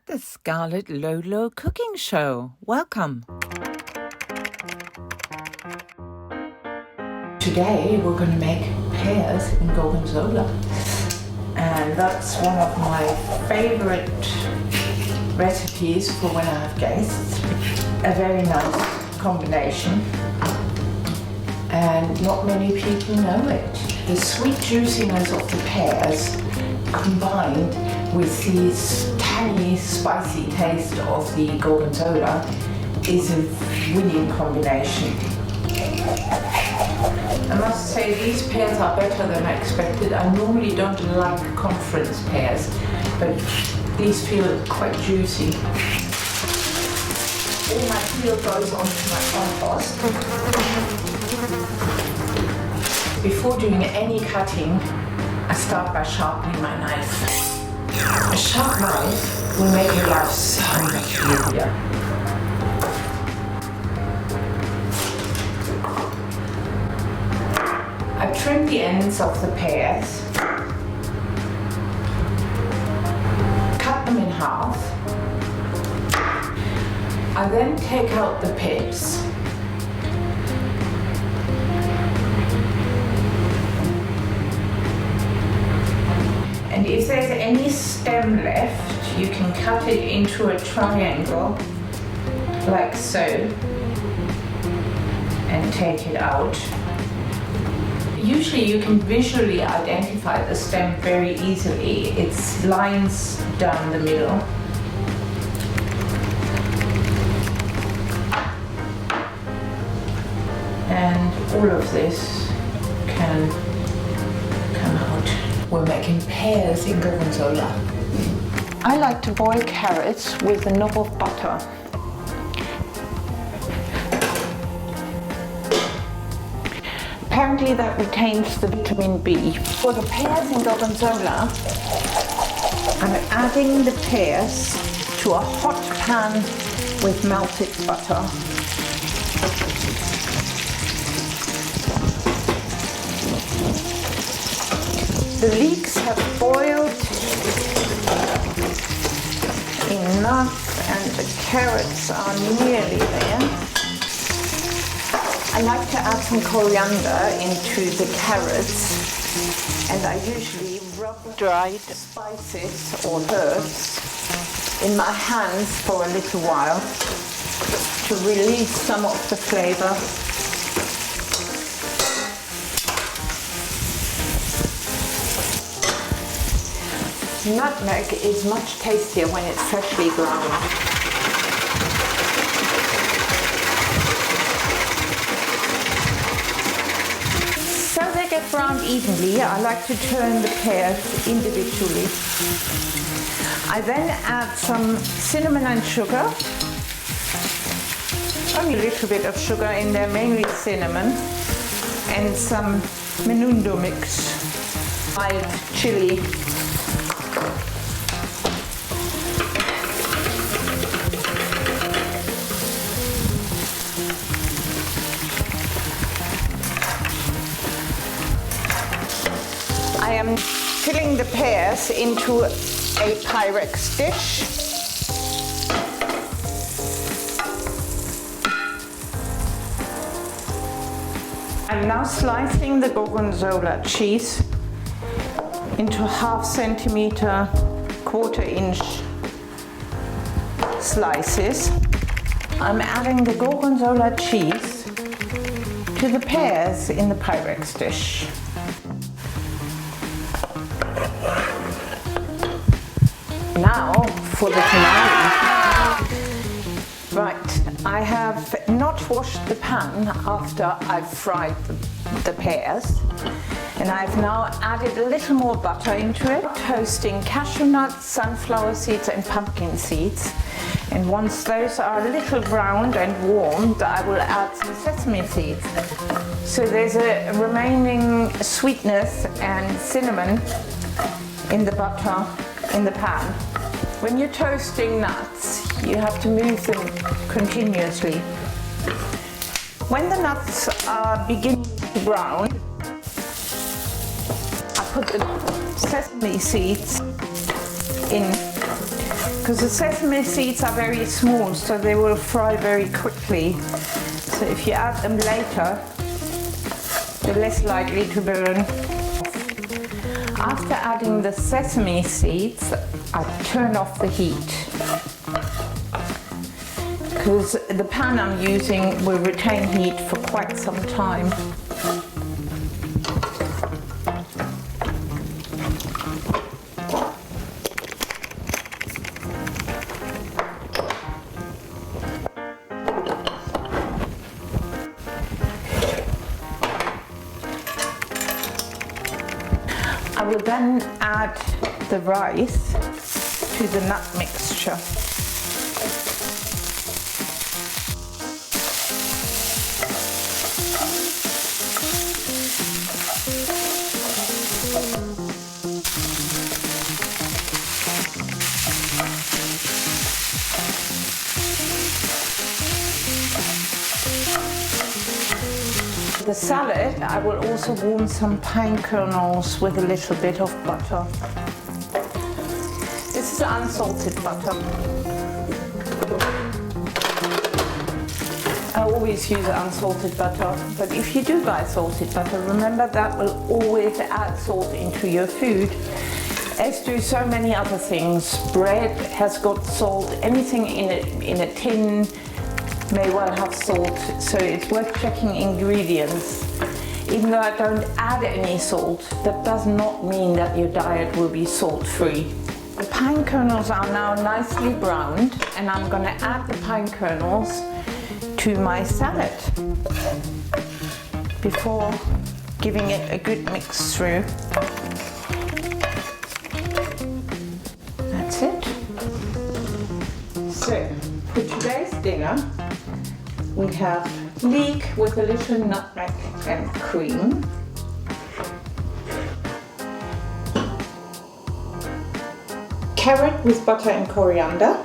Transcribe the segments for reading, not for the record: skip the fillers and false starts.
the Scarletlolo cooking show. Welcome. Today we're going to make pears in Gorgonzola, and that's one of my favorite recipes for when I have guests. A very nice combination, and not many people know it. The sweet juiciness of the pears combined with the tangy, spicy taste of the Gorgonzola is a winning combination. I must say these pears are better than I expected. I normally don't like conference pears, but these feel quite juicy. All my peel goes onto my compost. Before doing any cutting, I start by sharpening my knife. A sharp knife will make your life so much easier. I trim the ends of the pears, cut them in half. I then take out the pips. And if there's any stem left, you can cut it into a triangle, like so, and take it out. Usually you can visually identify the stem very easily. It's lines down the middle. And all of this can come out. We're making pears in Gorgonzola. I like to boil carrots with a knob of butter. Apparently that retains the vitamin B. For the pears in Gorgonzola, I'm adding the pears to a hot pan with melted butter. The leeks have boiled enough and the carrots are nearly there. I like to add some coriander into the carrots, and I usually rub dried spices or herbs in my hands for a little while to release some of the flavor. Nutmeg is much tastier when it's freshly ground. So they get browned evenly, I like to turn the pears individually. I then add some cinnamon and sugar. Only a little bit of sugar in there, mainly cinnamon, and some menudo mix, mild chili. I am filling the pears into a Pyrex dish. I'm now slicing the Gorgonzola cheese into 1/2 centimeter, 1/4 inch slices. I'm adding the Gorgonzola cheese to the pears in the Pyrex dish. Now for the tamale. Right, I have not washed the pan after I've fried the pears, and I've now added a little more butter into it, toasting cashew nuts, sunflower seeds and pumpkin seeds. And once those are a little browned and warmed, I will add some sesame seeds. So there's a remaining sweetness and cinnamon in the butter in the pan. When you're toasting nuts, you have to move them continuously. When the nuts are beginning to brown, I put the sesame seeds in because the sesame seeds are very small, so they will fry very quickly. So if you add them later, they're less likely to burn. After adding the sesame seeds, I turn off the heat, because the pan I'm using will retain heat for quite some time. I will then add the rice to the nut mixture. The salad, I will also warm some pine kernels with a little bit of butter. This is unsalted butter. I always use unsalted butter, but if you do buy salted butter, remember that will always add salt into your food, as do so many other things. Bread has got salt, anything in a tin may well have salt, so it's worth checking ingredients. Even though I don't add any salt, that does not mean that your diet will be salt-free. The pine kernels are now nicely browned, and I'm going to add the pine kernels to my salad before giving it a good mix through. That's it. So, for today's dinner, we have leek with a little nutmeg and cream, carrot with butter and coriander,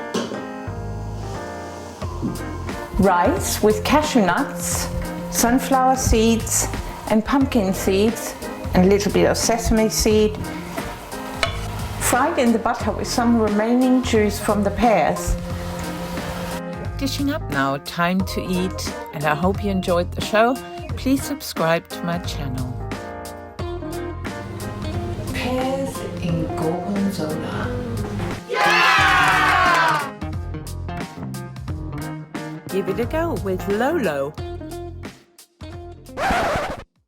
rice with cashew nuts, sunflower seeds and pumpkin seeds and a little bit of sesame seed, fried in the butter with some remaining juice from the pears. Dishing up now, time to eat, and I hope you enjoyed the show. Please subscribe to my channel. Pears in Gorgonzola. Give it a go with Lolo.